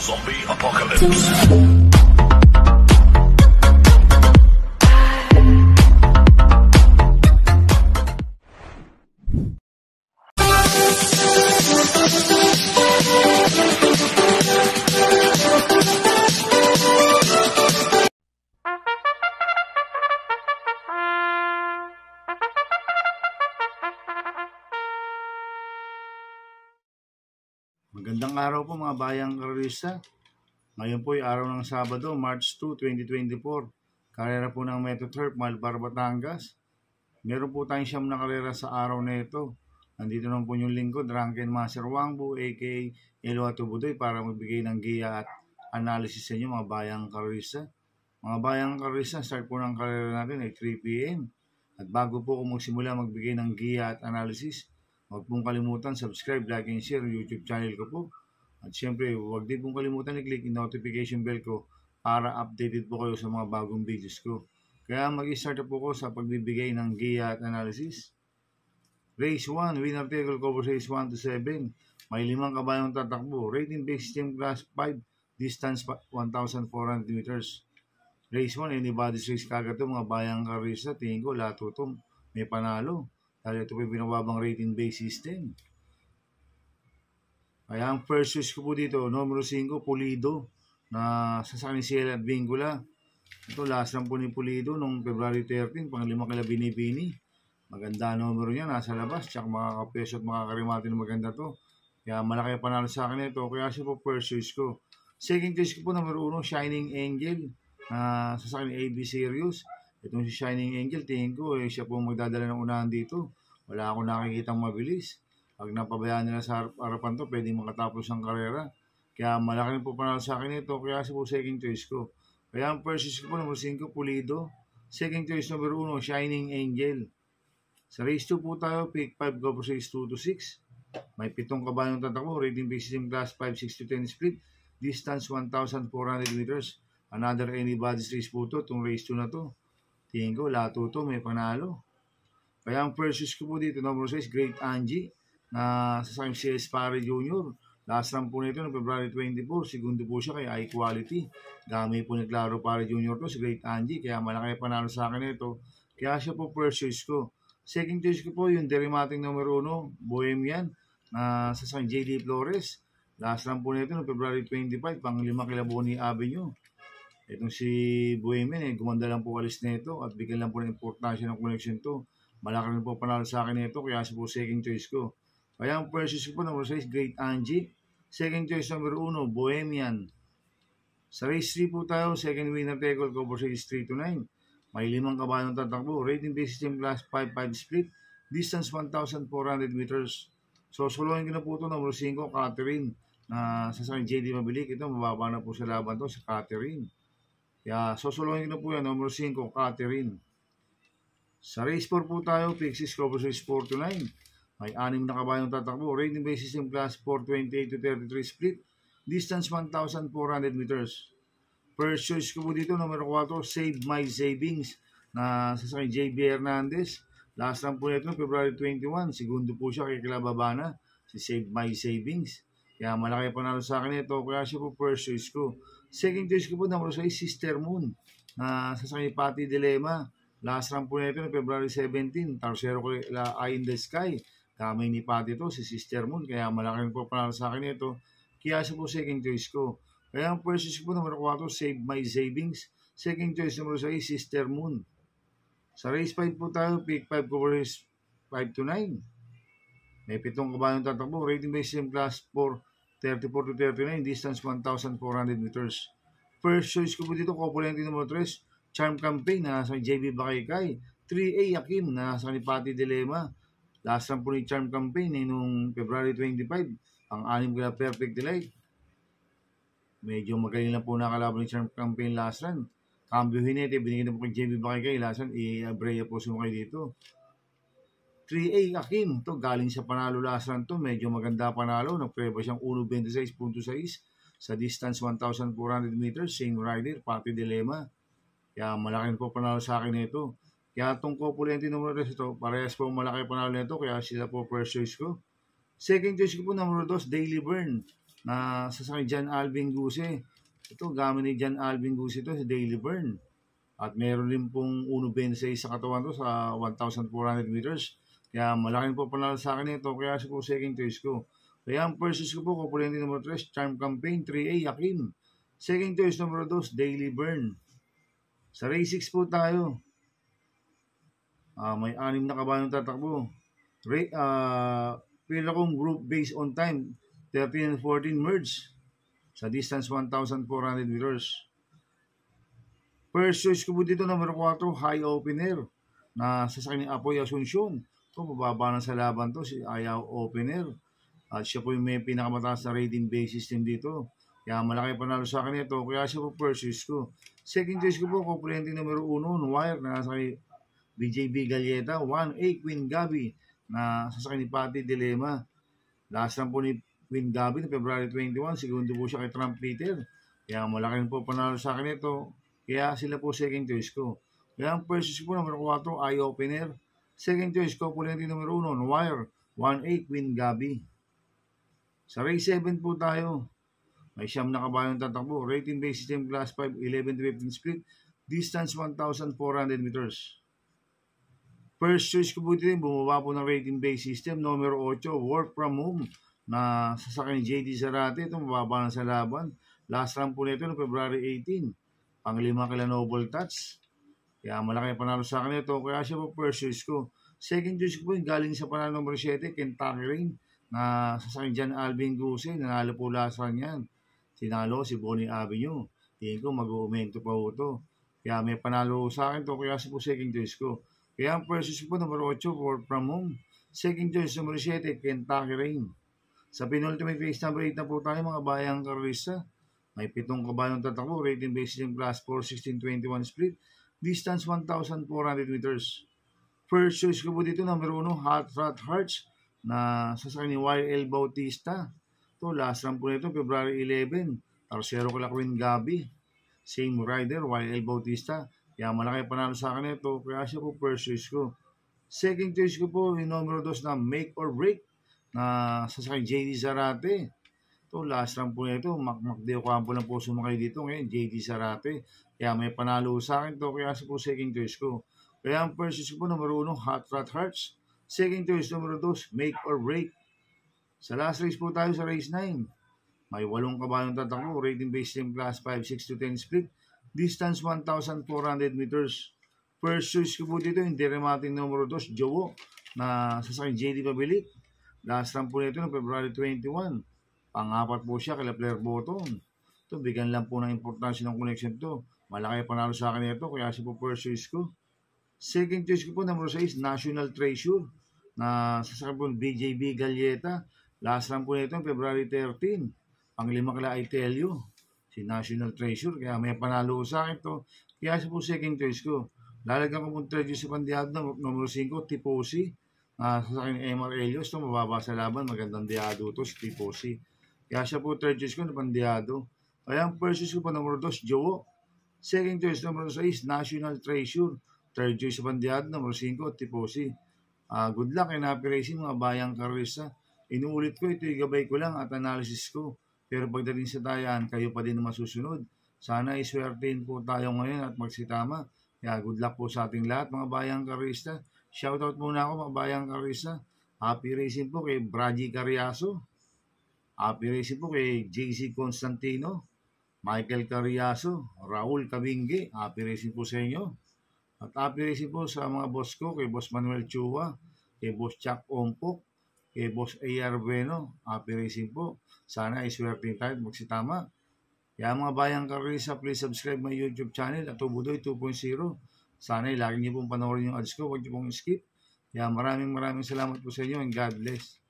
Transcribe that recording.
Zombie Apocalypse. Magandang araw po mga bayang karerista. Ngayon po ay araw ng Sabado, March 2, 2024. Karera po ng Metro Turf, Malbar, Batangas. Meron po tayong siyam na karera sa araw na ito. Nandito naman po yung lingkod, Drunken Master Wangbu, aka Eloato Budoy, para magbigay ng giya at analysis sa inyo mga bayang karerista. Mga bayang karerista, start po ng karera natin ay 3 p.m. At bago po kung magsimula magbigay ng giya at analysis, huwag pong kalimutan subscribe, like, and share yung YouTube channel ko po. At syempre, huwag din pong kalimutan i-click yung notification bell ko para updated po kayo sa mga bagong videos ko. Kaya mag-start po ko sa pagbibigay ng giya at analysis. Race 1, winner take all cover race 1 to 7. May 5 kabayong tatakbo. Rating based system class 5, distance 1,400 meters. Race 1, anybody's race kagad ito mga bayang karista. Tingin ko lahat ito may panalo. Dahil ito po yung pinababang rating based system. Kaya ang first choice ko po dito, numero 5, Pulido, na sa San Isidro at Bingula. Ito, last lang po ni Pulido noong February 13, pang 5 kila Binibini. Maganda numero niya, nasa labas, tsaka makakapeso at makakarimati na maganda to. Kaya malaki panalo sa akin ito, kaya siya po first choice ko. Second choice ko po, numero 1, Shining Angel, na sa San AB Series. Itong si Shining Angel, tingin ko, siya po magdadala ng unahan dito. Wala akong nakikitang mabilis. Pag napabayaan nila sa harapan to, pwedeng makatapos ang karera. Kaya malaki rin po panalo sa akin ito, kaya siya po second choice ko. Kaya ang first choice ko po, number 5, Pulido. Second choice, number 1, Shining Angel. Sa race 2 po tayo, pick 5, go for race 2 to 6. May 7 kabayong tatakbo, rating based system class 5, 6 to 10 split. Distance 1,400 meters. Another anybody's race po to, itong race 2 na to. Tingin ko, lahat ito may panalo. Kaya ang first choice ko po dito, number 6, Great Angie, na sa CS Pare Jr. Last run po nito noong February 24, segundo po siya kay High Quality. Gamay po ni Claro Pare Jr. to, si Great Angie, kaya malaki panalo sa akin ito. Kaya siya po first choice ko. Second choice ko po yung Derimating number 1, Bohemian, na sa JD Flores. Last run po nito noong February 25, pang 5 kila Bonnie Avenue. Itong si Bohemian, gumanda lang po alis nito at bigyan lang po ng importansya ng connection to. Malaki rin po panalo sa akin nito, kaya siya po second choice ko. Kaya ang first choice ko po, number 6, Great Angie. Second choice, number 1, Bohemian. Sa race 3 po tayo, second winner take all, cover race 3 to 9. May 5 kabayong tatakbo. Rating based system class 5, 5 split. Distance 1,400 meters. So, suluhin ko na po ito, number 5, Catherine. Na sa JD Mabilik, ito, mababa na po sa laban to, sa Catherine. Kaya, suluhin ko na po yan, number 5, Catherine. Sa race 4 po tayo, pick 6, cover race 4 to 9. May 6 na kabayong tatakbo. Rating based system class 428 to 33 split. Distance 1,400 meters. First choice ko po dito, numero 4, Save My Savings, na sa JB Hernandez. Last run po nito, February 21. Segundo po siya kay Kilababana, si Save My Savings. Kaya malaki panalo sa akin ito, kaya siya po first choice ko. Second choice ko po, numero 6, Sister Moon, na sa Pati Dilema. Last run po nito, February 17. Tarsero ko Eye in the Sky. Kamay ni Pati to, si Sister Moon. Kaya malaki po panalo sa akin ito. Kaya siya po second choice ko. Kaya ang first choice ko po, number 4, Save My Savings. Second choice, number 6, Sister Moon. Sa race 5 po tayo, pick 5, cover race 5 to 9. May 7 kabayong tatakbo. Rating based system class 4, 34 to 39. Distance 1,400 meters. First choice ko po dito, Copulente number 3, Charm Campaign, na sa JB Bakaykay. 3A Akim, na sa Pati Dilema. Last run po ni Charm Campaign noong February 25. Ang 6 kila Perfect Delight. Medyo magaling lang po nakalaban ni Charm Campaign last run. Cambio Hinete, binigyan na po kay JB Bakaykay. Last run, i-Abrea po sumakay dito. 3A Akim, to galing sa panalo last run to. Medyo maganda panalo. Nagpreba siyang 1.26.6 sa distance 1,400 meters. Same rider, Pati Dilema. Kaya malaki po panalo sa akin ito. Kaya itong Copulente numero 3 ito, parehas po malaki panalo nito. Kaya sila po first choice ko. Second choice ko po, number 2, Daily Burn. na sasakyan John Alvin Guse. Ito, gamit ni John Alvin Guse ito, si Daily Burn. At meron din pong 1.26 sa katawan to sa 1,400 meters. Kaya malaking po panalo sa akin ito, kaya siya po second choice ko. Kaya ang first choice ko po, Kupulente number 3, Charm Campaign, 3A, Yakim. Second choice number 2, Daily Burn. Sa race 6 po tayo. May 6 na kabayong tatakbo. Pila kong group based on time, 13 and 14 merge. Sa distance 1,400 meters. First choice ko po dito, number 4, High Opener. Na sasakyan ni Apoy Asuncion. Ito, mababa na sa laban to, si Ayaw Opener. At siya po yung may pinakamataas na rating base system dito. Kaya malaki panalo sa akin ito. Kaya siya po first choice ko. Second choice ko po, Kupulente number 1, Wire. Na nasa kay BJB Galleta. 1A, Queen Gabi. Na sasakyan ni Patty Dilema. Last lang po ni Queen Gabi na February 21. Segundo po siya kay Trump Peter. Kaya malaki po panalo sa akin ito. Kaya sila po second choice ko. Kaya ang first choice ko po, number 4, Eye Opener. Second choice ko, Kupulente number 1, Wire. 1A, Queen Gabi. Sa race 7 po tayo. May 9 na kabayong tatakbo. Rating base system class 5, 11-15 split. Distance 1,400 meters. First choice ko po dito, bumaba po ng rating base system. Number 8, Work From Home. Na sasakyan ni JD Zarate. Ito, mababa na sa laban. Last run po nito, no, February 18. Pang-5 kila Noble Touch. Kaya malaki panalo sa akin ito. Kaya siya po first choice ko. Second choice ko po yung galing sa panalo number 7, Kentucky Rain. Na sasakyan John Alvin Guse. Nanalo po last run yan. Sinalo si Bonnie Avenue. Tingin ko mag-uumento pa po ito. Kaya may panalo sa akin ito. Kaya siya po second choice ko. Kaya ang first choice ko po, number 8, Work From Home. Second choice, number 7, Kentucky Rain. Sa penultimate race number 8 na po tayo, mga bayang karista. May 7 kabayong tatakbo, rating based in class 4, 16-21 split, distance 1,400 meters. First choice ko po dito, number 1, Hot Rod Hearts, na sasakyan ni YL Bautista. Ito, last run po nito, February 11, Tarsero kila Queen Gabi. Same rider, YL Bautista. Kaya malaki panalo sa akin ito, kaya siya po first choice ko. Second choice ko po, yung number 2 na Make or Break, na sasakyan JD Zarate. Ito, last run po nito, Macdeo Campo lang po sumakay dito ngayon, JD Zarate. Kaya may panalo sa akin ito, kaya siya po second choice ko. Kaya ang first choice ko po, number 1, Hot Rod Hearts. Second choice, number 2, Make or Break. Sa last race po tayo sa race 9. May 8 kabayong tatakbo, rating based in class 5, 6-10 split. Distance 1,400 meters. First choice ko po dito, yung Deremating number 2, Jowo, na sasakyan JD Pabilik. Last run po nito no February 21. Pang-apat po siya kay Player Bottom. Ito, bigyan lang po ng importansya ng connection to. Malaki panalo sa akin ito, kaya siya po first choice ko. Second choice ko po, number 6, National Treasure, na sasakyan po BJB Galleta. Last run po nito, February 13. Pang-5 kila I Tell You, si National Treasure. Kaya may panalo sa akin to, kaya siya po second choice ko. Lalagyan ko po third choice sa pandiado, number 5, Tiposi. Sasakyan ni MR Elios, ito mababa sa laban, magandang diado to, si Tiposi. Kaya siya po third choice ko na pandiado. Kaya ang first choice ko po, number 2, Jowo. Second choice, number 6, National Treasure. Third choice sa pandiado, number 5, Tiposi. Good luck and happy racing mga bayang karista. Inuulit ko, ito igabay ko lang at analysis ko. Pero pagdating sa tayan, kayo pa din na masusunod. Sana iswertein po tayo ngayon at magsitama. Kaya good luck po sa ating lahat mga bayang karista. Shoutout muna ako mga bayang karista. Happy racing po kay Braji Cariaso. Happy racing po kay JC Constantino, Michael Cariaso, Raul Kabingi. Happy racing po sa inyo. At happy racing po sa mga boss ko, kay Boss Manuel Chua, kay Boss Chuck Ompok, kay Boss A.R. Bueno. Happy racing po. Sana iswertein tayo at magsitama. Kaya mga bayang karisa, please subscribe my YouTube channel at Tubudoy 2.0. Sana lagi niyo pong panoorin yung ads ko, huwag niyo pong skip. Kaya maraming salamat po sa inyo and God bless.